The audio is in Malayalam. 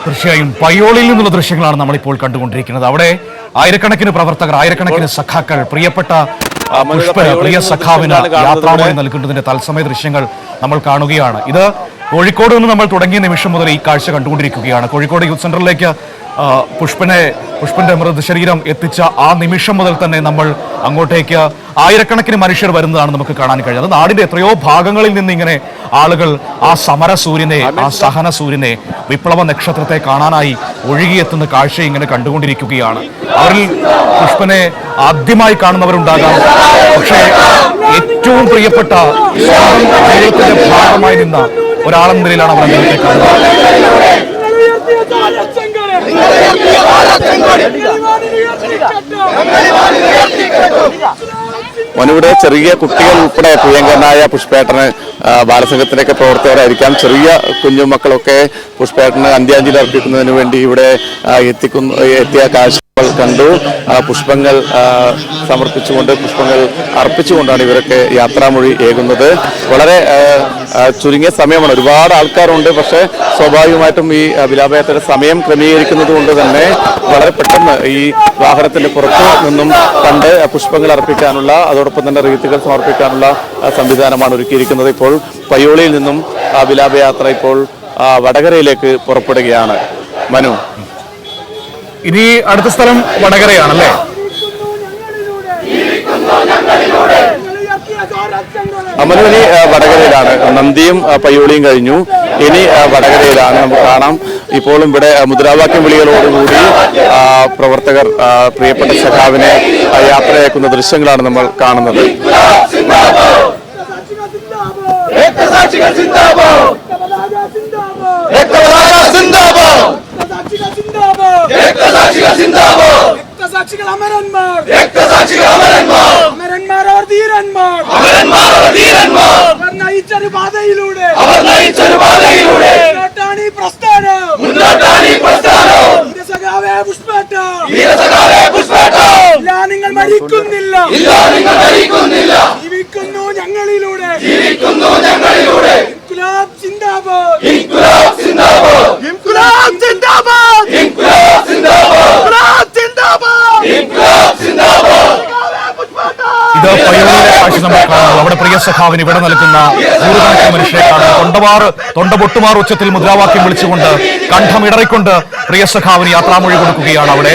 തീർച്ചയായും പയ്യോളിയിൽ നിന്നുള്ള ദൃശ്യങ്ങളാണ് നമ്മളിപ്പോൾ കണ്ടുകൊണ്ടിരിക്കുന്നത്. അവിടെ ആയിരക്കണക്കിന് പ്രവർത്തകർ, ആയിരക്കണക്കിന് സഖാക്കൾ പ്രിയപ്പെട്ട പ്രിയ സഖാവിന് യാത്രാമൊഴി നൽകുന്നതിന്റെ തത്സമയ ദൃശ്യങ്ങൾ നമ്മൾ കാണുകയാണ്. ഇത് കോഴിക്കോട് നിന്ന് നമ്മൾ തുടങ്ങിയ നിമിഷം മുതൽ ഈ കാഴ്ച കണ്ടുകൊണ്ടിരിക്കുകയാണ്. കോഴിക്കോട് യൂത്ത് സെന്ററിലേക്ക് പുഷ്പന്റെ മൃതശരീരം എത്തിച്ച ആ നിമിഷം മുതൽ തന്നെ നമ്മൾ അങ്ങോട്ടേക്ക് ആയിരക്കണക്കിന് മനുഷ്യർ വരുന്നതാണ് നമുക്ക് കാണാൻ കഴിയുന്നത്. നാടിന്റെ എത്രയോ ഭാഗങ്ങളിൽ നിന്ന് ഇങ്ങനെ ആളുകൾ ആ സമര സൂര്യനെ, ആ സഹന സൂര്യനെ, വിപ്ലവ നക്ഷത്രത്തെ കാണാനായി ഒഴുകിയെത്തുന്ന കാഴ്ച ഇങ്ങനെ കണ്ടുകൊണ്ടിരിക്കുകയാണ്. അവരിൽ പുഷ്പനെ ആദ്യമായി കാണുന്നവരുണ്ടാകാം, പക്ഷേ ഏറ്റവും പ്രിയപ്പെട്ട ജീവിതത്തിന്റെ ഭാഗമായി നിന്ന ഒരാളെന്ന നിലയിലാണ് അവർ അദ്ദേഹത്തെ കാണുന്നത്. മനുവിടെ ചെറിയ കുട്ടികൾ ഉൾപ്പെടെ പ്രിയങ്കരനായ പുഷ്പേട്ടന് ബാലസംഘത്തിലേക്ക് പ്രവർത്തകരായിരിക്കാം. ചെറിയ കുഞ്ഞുമക്കളൊക്കെ പുഷ്പേട്ടന് അന്ത്യാഞ്ജലി അർപ്പിക്കുന്നതിന് വേണ്ടി ഇവിടെ എത്തിയ കാഴ്ചകൾ കണ്ടു. പുഷ്പങ്ങൾ സമർപ്പിച്ചുകൊണ്ട്, പുഷ്പങ്ങൾ അർപ്പിച്ചുകൊണ്ടാണ് ഇവരൊക്കെ യാത്രാമൊഴി ഏകുന്നത്. വളരെ ചുരുങ്ങിയ സമയമാണ്, ഒരുപാട് ആൾക്കാരുണ്ട്. പക്ഷേ സ്വാഭാവികമായിട്ടും ഈ വിലാപയാത്രയുടെ സമയം ക്രമീകരിക്കുന്നത് കൊണ്ട് തന്നെ വളരെ പെട്ടെന്ന് ഈ വാഹനത്തിന്റെ പുറത്തു നിന്നും കണ്ട് പുഷ്പങ്ങൾ അർപ്പിക്കാനുള്ള, അതോടൊപ്പം തന്നെ റീത്തുകൾ സമർപ്പിക്കാനുള്ള സംവിധാനമാണ് ഒരുക്കിയിരിക്കുന്നത്. ഇപ്പോൾ പയ്യോളിയിൽ നിന്നും വിലാപയാത്ര ഇപ്പോൾ വടകരയിലേക്ക് പുറപ്പെടുകയാണ്. മനു, ഇനി അടുത്ത സ്ഥലം വടകരയാണല്ലേ? മനു, ഇനി വടകരയിലാണ്. നന്ദിയും പയ്യോളിയും കഴിഞ്ഞു, ഇനി വടകരയിലാണ്. നമുക്ക് കാണാം ഇപ്പോഴും ഇവിടെ മുദ്രാവാക്യം വിളികളോടുകൂടി പ്രവർത്തകർ പ്രിയപ്പെട്ട സഖാവിനെ യാത്രയാക്കുന്ന ദൃശ്യങ്ങളാണ് നമ്മൾ കാണുന്നത്. നിങ്ങൾ മരിക്കുന്നില്ല, ജീവിക്കുന്നു ഞങ്ങളിലൂടെ. ഇൻക്ലാബ് സിന്ദാബാദ്, ഇൻക്ലാബ് സിന്ദാബാദ്, ഇൻക്ലാബ് സിന്ദാബാദ്, ഇൻക്ലാബ് സിന്ദാബാദ്, ഇൻക്ലാബ് സിന്ദാബാദ്. ഇത് പയ്യോളിയിലെ കാഴ്ച നമ്മൾ കാണുന്നു. അവിടെ പ്രിയ സഖാവിന് ഇവിടെ നൽകുന്ന നൂറുകണക്കിന് മനുഷ്യരെ കാണുന്നു. തൊണ്ട പൊട്ടുമാർ ഉച്ചത്തിൽ മുദ്രാവാക്യം വിളിച്ചുകൊണ്ട്, കണ്ഠമിടറിക്കൊണ്ട് പ്രിയ സഖാവിന് യാത്രാമൊഴി കൊടുക്കുകയാണ് അവിടെ.